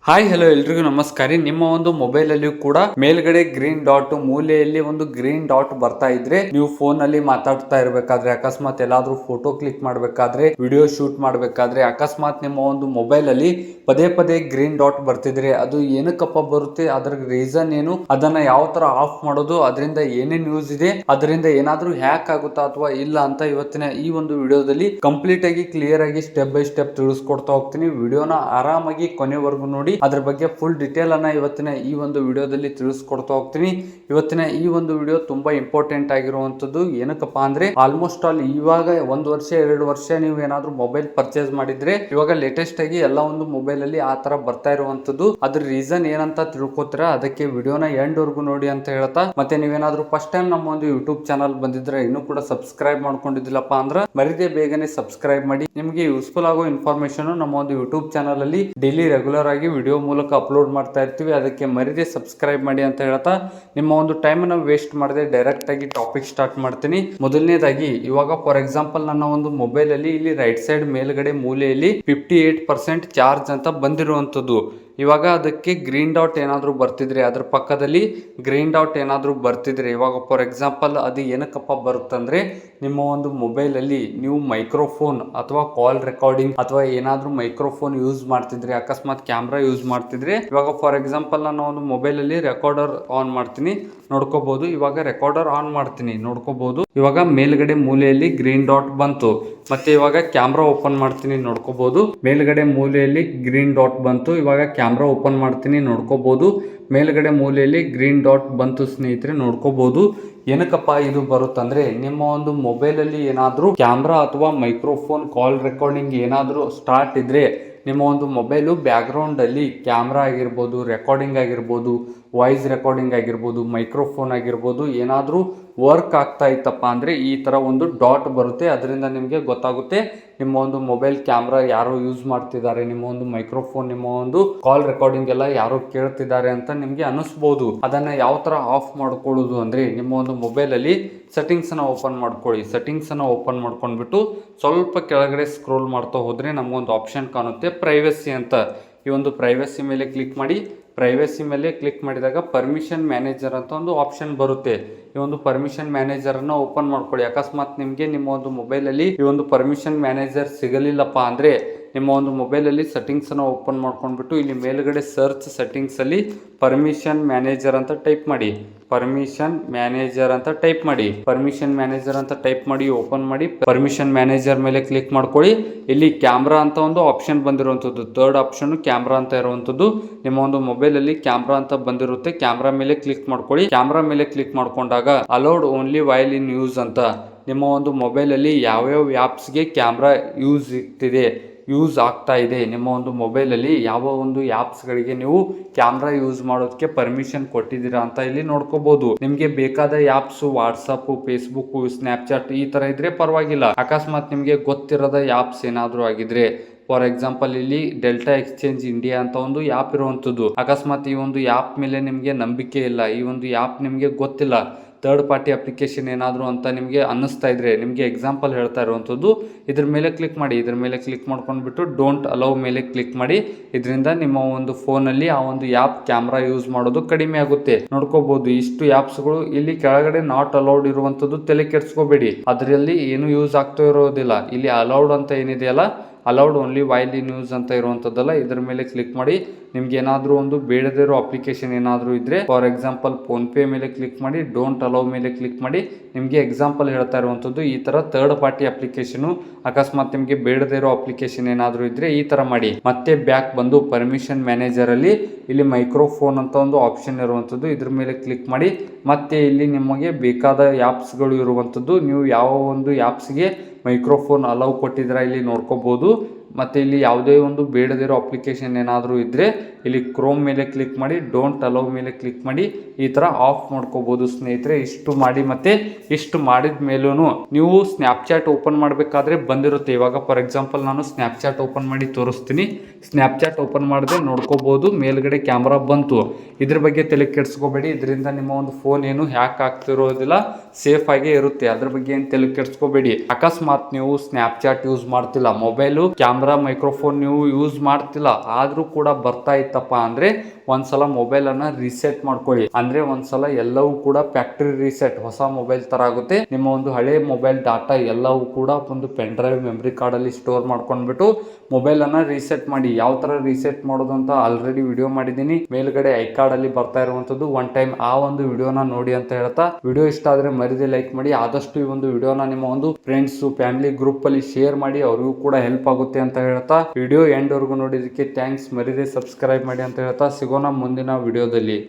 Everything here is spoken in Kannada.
ಹಾಯ್ ಹಲೋ ಎಲ್ರಿಗೂ ನಮಸ್ಕಾರ. ನಿಮ್ಮ ಒಂದು ಮೊಬೈಲ್ ಅಲ್ಲಿ ಕೂಡ ಮೇಲ್ಗಡೆ ಗ್ರೀನ್ ಡಾಟ್ ಮೂಲೆಯಲ್ಲಿ ಒಂದು ಗ್ರೀನ್ ಡಾಟ್ ಬರ್ತಾ ಇದ್ರೆ ನೀವು ಫೋನ್ ಅಲ್ಲಿ ಮಾತಾಡ್ತಾ ಇರಬೇಕಾದ್ರೆ, ಅಕಸ್ಮಾತ್ ಎಲ್ಲಾದ್ರೂ ಫೋಟೋ ಕ್ಲಿಕ್ ಮಾಡಬೇಕಾದ್ರೆ, ವಿಡಿಯೋ ಶೂಟ್ ಮಾಡಬೇಕಾದ್ರೆ, ಅಕಸ್ಮಾತ್ ನಿಮ್ಮ ಒಂದು ಮೊಬೈಲ್ ಅಲ್ಲಿ ಪದೇ ಪದೇ ಗ್ರೀನ್ ಡಾಟ್ ಬರ್ತಿದ್ರೆ ಅದು ಏನಕ್ಕಪ್ಪ ಬರುತ್ತೆ, ಅದರ ರೀಸನ್ ಏನು, ಅದನ್ನ ಯಾವ ತರ ಆಫ್ ಮಾಡೋದು, ಅದರಿಂದ ಏನೇನ್ ಯೂಸ್ ಇದೆ, ಅದರಿಂದ ಏನಾದ್ರೂ ಹ್ಯಾಕ್ ಆಗುತ್ತಾ ಅಥವಾ ಇಲ್ಲ ಅಂತ ಇವತ್ತಿನ ಈ ಒಂದು ವಿಡಿಯೋದಲ್ಲಿ ಕಂಪ್ಲೀಟ್ ಆಗಿ ಕ್ಲಿಯರ್ ಆಗಿ ಸ್ಟೆಪ್ ಬೈ ಸ್ಟೆಪ್ ತಿಳಿಸ್ಕೊಡ್ತಾ ಹೋಗ್ತೀನಿ. ವಿಡಿಯೋನ ಆರಾಮಾಗಿ ಕೊನೆವರೆಗೂ ನೋಡಿ, ಅದ್ರ ಬಗ್ಗೆ ಫುಲ್ ಡೀಟೇಲ್ ಅನ್ನ ಇವತ್ತಿನ ಈ ಒಂದು ವಿಡಿಯೋದಲ್ಲಿ ತಿಳಿಸ್ಕೊಡ್ತಾ ಹೋಗ್ತೀನಿ. ಇವತ್ತಿನ ಈ ಒಂದು ವಿಡಿಯೋ ತುಂಬಾ ಇಂಪಾರ್ಟೆಂಟ್ ಆಗಿರುವಂತದ್ದು. ಏನಕ್ಕಪ್ಪ ಅಂದ್ರೆ ಆಲ್ಮೋಸ್ಟ್ ಆಲ್ ಇವಾಗ 1 ವರ್ಷ 2 ವರ್ಷ ನೀವು ಏನಾದ್ರೂ ಮೊಬೈಲ್ ಪರ್ಚೇಸ್ ಮಾಡಿದ್ರೆ ಇವಾಗ ಲೇಟೆಸ್ಟ್ ಆಗಿ ಎಲ್ಲ ಒಂದು ಮೊಬೈಲ್ ಅಲ್ಲಿ ಆ ತರ ಬರ್ತಾ ಇರುವಂತದ್ದು. ಅದ್ರ ರೀಸನ್ ಏನಂತ ತಿಳ್ಕೊತೀರ, ಅದಕ್ಕೆ ವಿಡಿಯೋನ ಎಂಡ್ ವರ್ಗು ನೋಡಿ ಅಂತ ಹೇಳ್ತಾ, ಮತ್ತೆ ನೀವೇನಾದ್ರೂ ಫಸ್ಟ್ ಟೈಮ್ ನಮ್ಮ ಒಂದು ಯೂಟ್ಯೂಬ್ ಚಾನಲ್ ಬಂದಿದ್ರೆ ಇನ್ನೂ ಕೂಡ ಸಬ್ಸ್ಕ್ರೈಬ್ ಮಾಡ್ಕೊಂಡಿದ್ದಿಲ್ಲಪ್ಪ ಅಂದ್ರೆ ಮರಿದೇ ಬೇಗನೆ ಸಬ್ಸ್ಕ್ರೈಬ್ ಮಾಡಿ. ನಿಮಗೆ ಯೂಸ್ಫುಲ್ ಆಗೋ ಇನ್ಫಾರ್ಮೇಶನ್ ನಮ್ಮ ಒಂದು ಯೂಟ್ಯೂಬ್ ಚಾನಲ್ ಅಲ್ಲಿ ಡೈಲಿ ರೆಗ್ಯುಲರ್ ಆಗಿ ವಿಡಿಯೋ ಮೂಲಕ ಅಪ್ಲೋಡ್ ಮಾಡ್ತಾ ಇರ್ತೀವಿ. ಅದಕ್ಕೆ ಮರಿದೇ ಸಬ್ಸ್ಕ್ರೈಬ್ ಮಾಡಿ ಅಂತ ಹೇಳ್ತಾ ನಿಮ್ಮ ಒಂದು ಟೈಮ್ ಅನ್ನು ವೇಸ್ಟ್ ಮಾಡದೆ ಡೈರೆಕ್ಟ್ ಆಗಿ ಟಾಪಿಕ್ ಸ್ಟಾರ್ಟ್ ಮಾಡ್ತೀನಿ. ಮೊದಲನೇದಾಗಿ ಇವಾಗ ಫಾರ್ ಎಕ್ಸಾಂಪಲ್ ನನ್ನ ಒಂದು ಮೊಬೈಲ್ ಅಲ್ಲಿ ಇಲ್ಲಿ ರೈಟ್ ಸೈಡ್ ಮೇಲ್ಗಡೆ ಮೂಲೆಯಲ್ಲಿ 58% ಚಾರ್ಜ್ ಅಂತ ಬಂದಿರುವಂತದ್ದು. ಇವಾಗ ಅದಕ್ಕೆ ಗ್ರೀನ್ ಡಾಟ್ ಏನಾದರೂ ಬರ್ತಿದ್ರೆ, ಅದ್ರ ಪಕ್ಕದಲ್ಲಿ ಗ್ರೀನ್ ಡಾಟ್ ಏನಾದರೂ ಬರ್ತಿದ್ರೆ, ಇವಾಗ ಫಾರ್ ಎಕ್ಸಾಂಪಲ್ ಅದು ಏನಕ್ಕಪ್ಪ ಬರುತ್ತಂದ್ರೆ ನಿಮ್ಮ ಒಂದು ಮೊಬೈಲ್ ಅಲ್ಲಿ ನೀವು ಮೈಕ್ರೋಫೋನ್ ಅಥವಾ ಕಾಲ್ ರೆಕಾರ್ಡಿಂಗ್ ಅಥವಾ ಏನಾದರೂ ಮೈಕ್ರೋಫೋನ್ ಯೂಸ್ ಮಾಡ್ತಿದ್ರೆ, ಅಕಸ್ಮಾತ್ ಕ್ಯಾಮ್ರಾ ಯೂಸ್ ಮಾಡ್ತಿದ್ರೆ, ಇವಾಗ ಫಾರ್ ಎಕ್ಸಾಂಪಲ್ ನಾನು ಒಂದು ಮೊಬೈಲ್ ಅಲ್ಲಿ ರೆಕಾರ್ಡರ್ ಆನ್ ಮಾಡ್ತೀನಿ, ನೋಡ್ಕೋಬಹುದು. ಇವಾಗ ರೆಕಾರ್ಡರ್ ಆನ್ ಮಾಡ್ತೀನಿ, ನೋಡ್ಕೋಬಹುದು. ಇವಾಗ ಮೇಲ್ಗಡೆ ಮೂಲೆಯಲ್ಲಿ ಗ್ರೀನ್ ಡಾಟ್ ಬಂತು. ಮತ್ತೆ ಇವಾಗ ಕ್ಯಾಮ್ರಾ ಓಪನ್ ಮಾಡ್ತೀನಿ, ನೋಡ್ಕೋಬಹುದು. ಮೇಲ್ಗಡೆ ಮೂಲೆಯಲ್ಲಿ ಗ್ರೀನ್ ಡಾಟ್ ಬಂತು. ಇವಾಗ ಕ್ಯಾಮ್ರಾ ಓಪನ್ ಮಾಡ್ತೀನಿ, ನೋಡ್ಕೋಬಹುದು. ಮೇಲ್ಗಡೆ ಮೂಲೆಯಲ್ಲಿ ಗ್ರೀನ್ ಡಾಟ್ ಬಂತು ಸ್ನೇಹಿತರೆ, ನೋಡ್ಕೋಬಹುದು. ಏನಕ್ಕಪ್ಪ ಇದು ಬರುತ್ತಂದ್ರೆ ನಿಮ್ಮ ಒಂದು ಮೊಬೈಲ್ ಅಲ್ಲಿ ಏನಾದ್ರೂ ಕ್ಯಾಮ್ರಾ ಅಥವಾ ಮೈಕ್ರೋಫೋನ್ ಕಾಲ್ ರೆಕಾರ್ಡಿಂಗ್ ಏನಾದ್ರೂ ಸ್ಟಾರ್ಟ್ ಇದ್ರೆ, ನಿಮ್ಮ ಒಂದು ಮೊಬೈಲು ಬ್ಯಾಕ್ ಗ್ರೌಂಡ್ ಅಲ್ಲಿ ಕ್ಯಾಮ್ರಾ ಆಗಿರ್ಬೋದು, ರೆಕಾರ್ಡಿಂಗ್ ಆಗಿರ್ಬೋದು, ವಾಯ್ಸ್ ರೆಕಾರ್ಡಿಂಗ್ ಆಗಿರ್ಬೋದು, ಮೈಕ್ರೋಫೋನ್ ಆಗಿರ್ಬೋದು, ಏನಾದ್ರೂ ವರ್ಕ್ ಆಗ್ತಾ ಇತ್ತಪ್ಪ ಅಂದ್ರೆ ಈ ತರ ಒಂದು ಡಾಟ್ ಬರುತ್ತೆ. ಅದರಿಂದ ನಿಮಗೆ ಗೊತ್ತಾಗುತ್ತೆ ನಿಮ್ಮ ಒಂದು ಮೊಬೈಲ್ ಕ್ಯಾಮ್ರಾ ಯಾರು ಯೂಸ್ ಮಾಡ್ತಿದ್ದಾರೆ, ನಿಮ್ಮ ಒಂದು ಮೈಕ್ರೋಫೋನ್, ನಿಮ್ಮ ಒಂದು ಕಾಲ್ ರೆಕಾರ್ಡಿಂಗ್ ಎಲ್ಲ ಯಾರು ಕೇಳ್ತಿದ್ದಾರೆ ಅಂತ ನಿಮ್ಗೆ ಅನಿಸ್ಬೋದು. ಅದನ್ನ ಯಾವ ತರ ಆಫ್ ಮಾಡ್ಕೊಳ್ಳೋದು ಅಂದ್ರೆ ನಿಮ್ಮ ಒಂದು ಮೊಬೈಲ್ ಅಲ್ಲಿ ಸೆಟ್ಟಿಂಗ್ಸ್ ಅನ್ನ ಓಪನ್ ಮಾಡ್ಕೊಳ್ಳಿ. ಸೆಟ್ಟಿಂಗ್ಸ್ ಅನ್ನ ಓಪನ್ ಮಾಡ್ಕೊಂಡ್ಬಿಟ್ಟು ಸ್ವಲ್ಪ ಕೆಳಗಡೆ ಸ್ಕ್ರೋಲ್ ಮಾಡ್ತಾ ಹೋದ್ರೆ ನಮಗೊಂದು ಆಪ್ಷನ್ ಕಾಣುತ್ತೆ ಪ್ರೈವಸಿ ಅಂತ. ಈ ಒಂದು ಪ್ರೈವಸಿ ಮೇಲೆ ಕ್ಲಿಕ್ ಮಾಡಿ. ಪ್ರೈವಸಿ ಮೇಲೆ ಕ್ಲಿಕ್ ಮಾಡಿದಾಗ ಪರ್ಮಿಷನ್ ಮ್ಯಾನೇಜರ್ ಅಂತ ಒಂದು ಆಪ್ಷನ್ ಬರುತ್ತೆ. ಈ ಒಂದು ಪರ್ಮಿಷನ್ ಮ್ಯಾನೇಜರ್ ಅನ್ನ ಓಪನ್ ಮಾಡ್ಕೊಳ್ಳಿ. ಅಕಸ್ಮಾತ್ ನಿಮ್ಗೆ ನಿಮ್ಮ ಒಂದು ಮೊಬೈಲ್ ಅಲ್ಲಿ ಈ ಒಂದು ಪರ್ಮಿಷನ್ ಮ್ಯಾನೇಜರ್ ಸಿಗಲಿಲ್ಲಪ್ಪ ಅಂದ್ರೆ ನಿಮ್ಮ ಒಂದು ಮೊಬೈಲ್ ಅಲ್ಲಿ ಸೆಟ್ಟಿಂಗ್ಸ್ ಅನ್ನ ಓಪನ್ ಮಾಡ್ಕೊಂಡ್ಬಿಟ್ಟು ಇಲ್ಲಿ ಮೇಲ್ಗಡೆ ಸರ್ಚ್ ಸೆಟ್ಟಿಂಗ್ಸ್ ಅಲ್ಲಿ ಪರ್ಮಿಷನ್ ಮ್ಯಾನೇಜರ್ ಅಂತ ಟೈಪ್ ಮಾಡಿ. ಪರ್ಮಿಷನ್ ಮ್ಯಾನೇಜರ್ ಅಂತ ಟೈಪ್ ಮಾಡಿ. ಪರ್ಮಿಷನ್ ಮ್ಯಾನೇಜರ್ ಅಂತ ಟೈಪ್ ಮಾಡಿ, ಓಪನ್ ಮಾಡಿ. ಪರ್ಮಿಷನ್ ಮ್ಯಾನೇಜರ್ ಮೇಲೆ ಕ್ಲಿಕ್ ಮಾಡ್ಕೊಳ್ಳಿ. ಇಲ್ಲಿ ಕ್ಯಾಮ್ರಾ ಅಂತ ಒಂದು ಆಪ್ಷನ್ ಬಂದಿರುವಂತದ್ದು, ಥರ್ಡ್ ಆಪ್ಷನ್ ಕ್ಯಾಮ್ರಾ ಅಂತ ಇರುವಂತದ್ದು. ನಿಮ್ಮ ಒಂದು ಮೊಬೈಲ್ ಅಲ್ಲಿ ಕ್ಯಾಮ್ರಾ ಅಂತ ಬಂದಿರುತ್ತೆ. ಕ್ಯಾಮ್ರಾ ಮೇಲೆ ಕ್ಲಿಕ್ ಮಾಡ್ಕೊಳ್ಳಿ. ಕ್ಯಾಮ್ರಾ ಮೇಲೆ ಕ್ಲಿಕ್ ಮಾಡ್ಕೊಂಡಾಗ allowed only while in use ಅಂತ ನಿಮ್ಮ ಒಂದು ಮೊಬೈಲ್ ಅಲ್ಲಿ ಯಾವ್ಯಾವ ಆ್ಯಪ್ಸ್ಗೆ ಕ್ಯಾಮ್ರಾ ಯೂಸ್ ಆಗ್ತಾ ಇದೆ, ನಿಮ್ಮ ಒಂದು ಮೊಬೈಲ್ ಅಲ್ಲಿ ಯಾವ ಒಂದು ಆ್ಯಪ್ಸ್ ಗಳಿಗೆ ನೀವು ಕ್ಯಾಮ್ರಾ ಯೂಸ್ ಮಾಡೋದಕ್ಕೆ ಪರ್ಮಿಷನ್ ಕೊಟ್ಟಿದ್ದೀರಾ ಅಂತ ಇಲ್ಲಿ ನೋಡ್ಕೋಬಹುದು. ನಿಮ್ಗೆ ಬೇಕಾದ ಆ್ಯಪ್ಸ್ ವಾಟ್ಸಪ್, ಫೇಸ್ಬುಕ್, ಸ್ನ್ಯಾಪ್ಚಾಟ್ ಈ ತರ ಇದ್ರೆ ಪರವಾಗಿಲ್ಲ. ಅಕಸ್ಮಾತ್ ನಿಮ್ಗೆ ಗೊತ್ತಿರದ ಆ್ಯಪ್ಸ್ ಏನಾದ್ರೂ ಆಗಿದ್ರೆ, ಫಾರ್ ಎಕ್ಸಾಂಪಲ್ ಇಲ್ಲಿ ಡೆಲ್ಟಾ ಎಕ್ಸ್ಚೇಂಜ್ ಇಂಡಿಯಾ ಅಂತ ಒಂದು ಆ್ಯಪ್ ಇರುವಂತದ್ದು. ಅಕಸ್ಮಾತ್ ಈ ಒಂದು ಆ್ಯಪ್ ಮೇಲೆ ನಿಮ್ಗೆ ನಂಬಿಕೆ ಇಲ್ಲ, ಈ ಒಂದು ಆ್ಯಪ್ ನಿಮ್ಗೆ ಗೊತ್ತಿಲ್ಲ, ಥರ್ಡ್ ಪಾರ್ಟಿ ಅಪ್ಲಿಕೇಶನ್ ಏನಾದರೂ ಅಂತ ನಿಮಗೆ ಅನ್ನಿಸ್ತಾ ಇದ್ರೆ, ನಿಮಗೆ ಎಕ್ಸಾಂಪಲ್ ಹೇಳ್ತಾ ಇರುವಂಥದ್ದು, ಇದ್ರ ಮೇಲೆ ಕ್ಲಿಕ್ ಮಾಡಿ. ಇದ್ರ ಮೇಲೆ ಕ್ಲಿಕ್ ಮಾಡ್ಕೊಂಡ್ಬಿಟ್ಟು ಡೋಂಟ್ ಅಲೌ ಮೇಲೆ ಕ್ಲಿಕ್ ಮಾಡಿ. ಇದರಿಂದ ನಿಮ್ಮ ಒಂದು ಫೋನಲ್ಲಿ ಆ ಒಂದು ಆ್ಯಪ್ ಕ್ಯಾಮ್ರಾ ಯೂಸ್ ಮಾಡೋದು ಕಡಿಮೆ ಆಗುತ್ತೆ. ನೋಡ್ಕೋಬಹುದು ಇಷ್ಟು ಆ್ಯಪ್ಸ್ಗಳು. ಇಲ್ಲಿ ಕೆಳಗಡೆ ನಾಟ್ ಅಲೌಡ್ ಇರುವಂಥದ್ದು ತಲೆ ಕೆಡಿಸ್ಕೋಬೇಡಿ, ಅದರಲ್ಲಿ ಏನು ಯೂಸ್ ಆಗ್ತಾ ಇರೋದಿಲ್ಲ. ಇಲ್ಲಿ ಅಲೌಡ್ ಅಂತ ಏನಿದೆಯಲ್ಲ, allowed only while in use ಅಂತ ಇರುವಂಥದ್ದಲ್ಲ, ಇದ್ರ ಮೇಲೆ ಕ್ಲಿಕ್ ಮಾಡಿ. ನಿಮ್ಗೆ ಏನಾದರೂ ಒಂದು ಬೇಡದಿರೋ ಅಪ್ಲಿಕೇಶನ್ ಏನಾದರೂ ಇದ್ರೆ, ಫಾರ್ ಎಕ್ಸಾಂಪಲ್ ಫೋನ್ ಪೇ ಮೇಲೆ ಕ್ಲಿಕ್ ಮಾಡಿ, ಡೋಂಟ್ ಅಲೌ ಮೇಲೆ ಕ್ಲಿಕ್ ಮಾಡಿ. ನಿಮಗೆ ಎಕ್ಸಾಂಪಲ್ ಹೇಳ್ತಾ ಇರುವಂಥದ್ದು ಈ ತರ ಥರ್ಡ್ ಪಾರ್ಟಿ ಅಪ್ಲಿಕೇಶನ್, ಅಕಸ್ಮಾತ್ ನಿಮಗೆ ಬೇಡದಿರೋ ಅಪ್ಲಿಕೇಶನ್ ಏನಾದರೂ ಇದ್ರೆ ಈ ತರ ಮಾಡಿ. ಮತ್ತೆ ಬ್ಯಾಕ್ ಬಂದು ಪರ್ಮಿಷನ್ ಮ್ಯಾನೇಜರ್ ಅಲ್ಲಿ ಇಲ್ಲಿ ಮೈಕ್ರೋಫೋನ್ ಅಂತ ಒಂದು ಆಪ್ಷನ್ ಇರುವಂಥದ್ದು, ಇದ್ರ ಮೇಲೆ ಕ್ಲಿಕ್ ಮಾಡಿ. ಮತ್ತೆ ಇಲ್ಲಿ ನಿಮಗೆ ಬೇಕಾದ ಆ್ಯಪ್ಸ್ಗಳು ಇರುವಂಥದ್ದು, ನೀವು ಯಾವ ಒಂದು ಆ್ಯಪ್ಸ್ಗೆ ಮೈಕ್ರೋಫೋನ್ ಅಲೌ ಕೊಟ್ಟಿದ್ದೀರಾ ಇಲ್ಲಿ ನೋಡ್ಕೋಬಹುದು. ಮತ್ತೆ ಇಲ್ಲಿ ಯಾವುದೇ ಒಂದು ಬೇಡದಿರೋ ಅಪ್ಲಿಕೇಶನ್ ಏನಾದರೂ ಇದ್ರೆ ಇಲ್ಲಿ ಕ್ರೋಮ್ ಮೇಲೆ ಕ್ಲಿಕ್ ಮಾಡಿ, ಡೋಂಟ್ ಅಲೌ ಮೇಲೆ ಕ್ಲಿಕ್ ಮಾಡಿ. ಈ ತರ ಆಫ್ ಮಾಡ್ಕೋಬಹುದು ಸ್ನೇಹಿತರೆ. ಇಷ್ಟು ಮಾಡಿ, ಮತ್ತೆ ಇಷ್ಟು ಮಾಡಿದ ಮೇಲೂ ನೀವು ಸ್ನ್ಯಾಪ್ಚಾಟ್ ಓಪನ್ ಮಾಡಬೇಕಾದ್ರೆ ಬಂದಿರುತ್ತೆ. ಇವಾಗ ಫಾರ್ ಎಕ್ಸಾಂಪಲ್ ನಾನು ಸ್ನ್ಯಾಪ್ಚಾಟ್ ಓಪನ್ ಮಾಡಿ ತೋರಿಸ್ತೀನಿ. ಸ್ನ್ಯಾಪ್ಚಾಟ್ ಓಪನ್ ಮಾಡಿದ್ರೆ ನೋಡ್ಕೋಬಹುದು ಮೇಲ್ಗಡೆ ಕ್ಯಾಮ್ರಾ ಬಂತು. ಇದ್ರ ಬಗ್ಗೆ ತಲೆ ಕೆಡಿಸ್ಕೋಬೇಡಿ, ಇದರಿಂದ ನಿಮ್ಮ ಒಂದು ಫೋನ್ ಏನು ಹ್ಯಾಕ್ ಆಗ್ತಿರೋದಿಲ್ಲ, ಸೇಫ್ ಆಗಿ ಇರುತ್ತೆ. ಅದ್ರ ಬಗ್ಗೆ ಏನು ತಲೆ ಕೆಡಿಸ್ಕೋಬೇಡಿ. ಅಕಸ್ಮಾತ್ ನೀವು ಸ್ನ್ಯಾಪ್ಚಾಟ್ ಯೂಸ್ ಮಾಡ್ತಿಲ್ಲ, ಮೊಬೈಲು ಕ್ಯಾಮ್ರಾ ಕ್ಯಾಮ್ರಾ ಮೈಕ್ರೋಫೋನ್ ನೀವು ಯೂಸ್ ಮಾಡ್ತಿಲ್ಲ ಆದ್ರೂ ಕೂಡ ಬರ್ತಾ ಇತ್ತಪ್ಪ ಅಂದ್ರೆ ಒಂದ್ಸಲ ಮೊಬೈಲ್ ಅನ್ನ ರೀಸೆಟ್ ಮಾಡ್ಕೊಳ್ಳಿ. ಅಂದ್ರೆ ಒಂದ್ಸಲ ಎಲ್ಲವೂ ಕೂಡ ಫ್ಯಾಕ್ಟರಿ ರೀಸೆಟ್ ಹೊಸ ಮೊಬೈಲ್ ತರ ಆಗುತ್ತೆ. ನಿಮ್ಮ ಒಂದು ಹಳೆ ಮೊಬೈಲ್ ಡಾಟಾ ಎಲ್ಲವೂ ಕೂಡ ಒಂದು ಪೆನ್ ಡ್ರೈವ್ ಮೆಮರಿ ಕಾರ್ಡ್ ಅಲ್ಲಿ ಸ್ಟೋರ್ ಮಾಡ್ಕೊಂಡ್ಬಿಟ್ಟು ಮೊಬೈಲ್ ಅನ್ನ ರೀಸೆಟ್ ಮಾಡಿ. ಯಾವ ತರ ರೀಸೆಟ್ ಮಾಡೋದು ಅಂತ ಆಲ್ರೆಡಿ ವಿಡಿಯೋ ಮಾಡಿದೀನಿ, ಮೇಲ್ಗಡೆ ಐ ಕಾರ್ಡ್ ಅಲ್ಲಿ ಬರ್ತಾ ಇರುವಂತದ್ದು. ಒನ್ ಟೈಮ್ ಆ ಒಂದು ವಿಡಿಯೋನ ನೋಡಿ ಅಂತ ಹೇಳ್ತಾ, ವಿಡಿಯೋ ಇಷ್ಟ ಆದ್ರೆ ಮರಿದೆ ಲೈಕ್ ಮಾಡಿ. ಆದಷ್ಟು ಈ ಒಂದು ವಿಡಿಯೋನ ನಿಮ್ಮ ಒಂದು ಫ್ರೆಂಡ್ಸ್ ಫ್ಯಾಮಿಲಿ ಗ್ರೂಪ್ ಅಲ್ಲಿ ಶೇರ್ ಮಾಡಿ, ಅವ್ರಿಗೂ ಕೂಡ ಹೆಲ್ಪ್ ಆಗುತ್ತೆ ಅಂತ ಹೇಳ್ತಾ, ವಿಡಿಯೋ ಎಂಡ್ ವರೆಗೂ ನೋಡಿದಕ್ಕೆ ಥ್ಯಾಂಕ್ಸ್. ಮರಿದೆ ಸಬ್ಸ್ಕ್ರೈಬ್ ಮಾಡಿ ಅಂತ ಹೇಳ್ತಾ, ಸಿಗೋಣ ಮುಂದಿನ ವಿಡಿಯೋದಲ್ಲಿ.